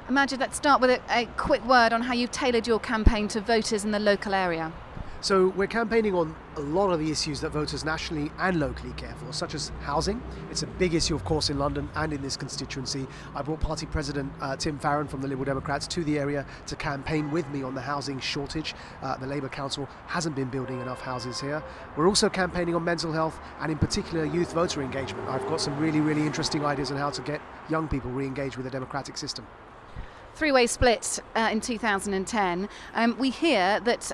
Imagine, let's start with a quick word on how you've tailored your campaign to voters in the local area. So we're campaigning on a lot of the issues that voters nationally and locally care for, such as housing. It's a big issue, of course, in London and in this constituency. I brought Party President Tim Farron from the Liberal Democrats to the area to campaign with me on the housing shortage. The Labour Council hasn't been building enough houses here. We're also campaigning on mental health and in particular youth voter engagement. I've got some really interesting ideas on how to get young people re-engaged with the democratic system. Three-way split in 2010. We hear that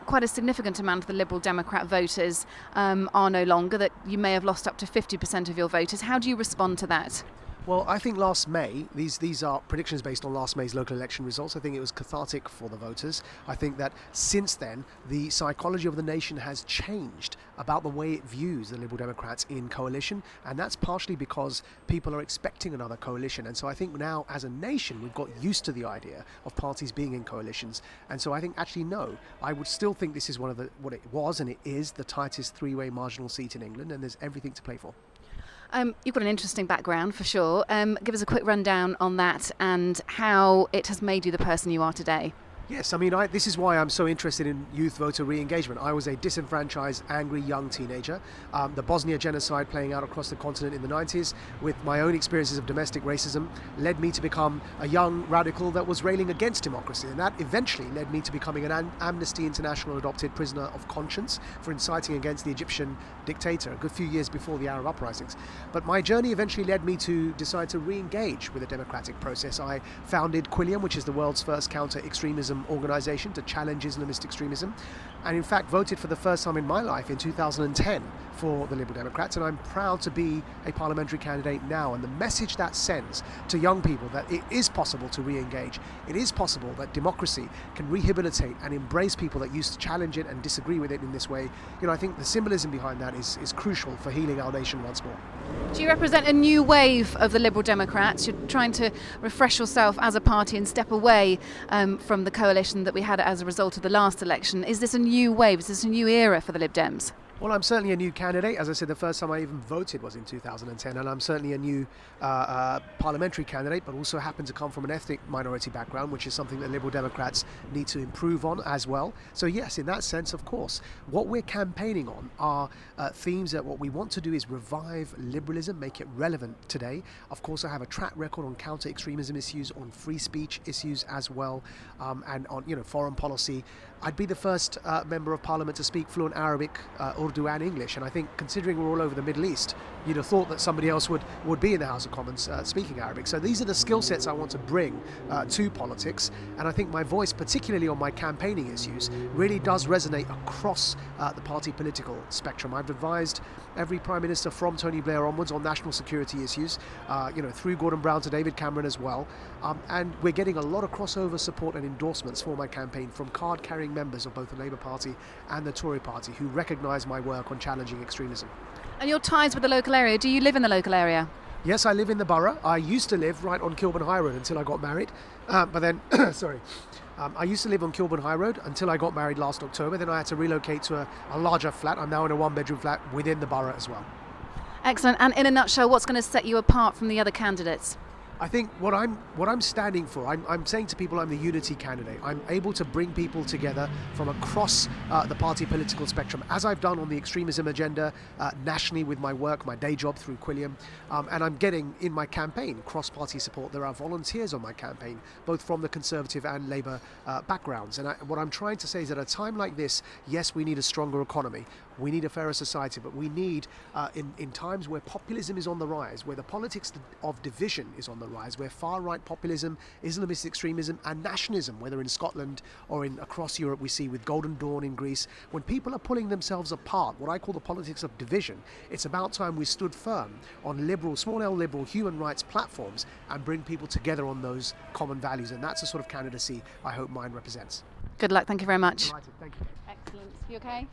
quite a significant amount of the Liberal Democrat voters are no longer, that you may have lost up to 50% of your voters. How do you respond to that? Well, I think last May, these are predictions based on last May's local election results. I think it was cathartic for the voters. I think that since then, the psychology of the nation has changed about the way it views the Liberal Democrats in coalition, and that's partially because people are expecting another coalition. And so I think now, as a nation, we've got used to the idea of parties being in coalitions. And so I think, actually, no, I would still think this is what it was and it is the tightest three-way marginal seat in England, and there's everything to play for. You've got an interesting background for sure. Give us a quick rundown on that and how it has made you the person you are today. Yes, I mean, this is why I'm so interested in youth voter re-engagement. I was a disenfranchised, angry young teenager. The Bosnia genocide playing out across the continent in the 90s, with my own experiences of domestic racism, led me to become a young radical that was railing against democracy. And that eventually led me to becoming an Amnesty International adopted prisoner of conscience for inciting against the Egyptian dictator a good few years before the Arab uprisings. But my journey eventually led me to decide to re-engage with the democratic process. I founded Quilliam, which is the world's first counter-extremism organisation to challenge Islamist extremism, and in fact voted for the first time in my life in 2010 for the Liberal Democrats, and I'm proud to be a parliamentary candidate now. And the message that sends to young people that it is possible to re-engage, it is possible that democracy can rehabilitate and embrace people that used to challenge it and disagree with it in this way. I think the symbolism behind that is crucial for healing our nation once more. Do you represent a new wave of the Liberal Democrats? You're trying to refresh yourself as a party and step away from the coalition that we had as a result of the last election. Is this a new wave? Is this a new era for the Lib Dems? Well, I'm certainly a new candidate. As I said, the first time I even voted was in 2010, and I'm certainly a new parliamentary candidate, but also happen to come from an ethnic minority background, which is something that Liberal Democrats need to improve on as well. So yes, in that sense, of course, what we're campaigning on are themes that what we want to do is revive liberalism, make it relevant today. Of course, I have a track record on counter-extremism issues, on free speech issues as well, and on foreign policy. I'd be the first member of parliament to speak fluent Arabic, Urdu and English, and I think considering we're all over the Middle East, you'd have thought that somebody else would be in the House of Commons speaking Arabic. So these are the skill sets I want to bring to politics, and I think my voice, particularly on my campaigning issues, really does resonate across the party political spectrum. I've advised every Prime Minister from Tony Blair onwards on national security issues, through Gordon Brown to David Cameron as well, and we're getting a lot of crossover support and endorsements for my campaign from card-carrying members of both the Labour Party and the Tory Party who recognise my work on challenging extremism. And your ties with the local area, do you live in the local area? Yes, I live in the borough. I used to live right on Kilburn High Road until I got married. But then, I used to live on Kilburn High Road until I got married last October. Then I had to relocate to a larger flat. I'm now in a one-bedroom flat within the borough as well. Excellent. And in a nutshell, what's going to set you apart from the other candidates? I think what I'm standing for, I'm saying to people I'm the unity candidate. I'm able to bring people together from across the party political spectrum, as I've done on the extremism agenda nationally with my work, my day job through Quilliam, and I'm getting in my campaign cross-party support. There are volunteers on my campaign, both from the Conservative and Labour backgrounds. And what I'm trying to say is at a time like this, yes, we need a stronger economy. We need a fairer society, but we need, in times where populism is on the rise, where the politics of division is on the rise, where far-right populism, Islamist extremism and nationalism, whether in Scotland or across Europe we see with Golden Dawn in Greece, when people are pulling themselves apart, what I call the politics of division, it's about time we stood firm on liberal, small L liberal human rights platforms and bring people together on those common values. And that's the sort of candidacy I hope mine represents. Good luck. Thank you very much. Delighted. Thank you. Excellent. You okay?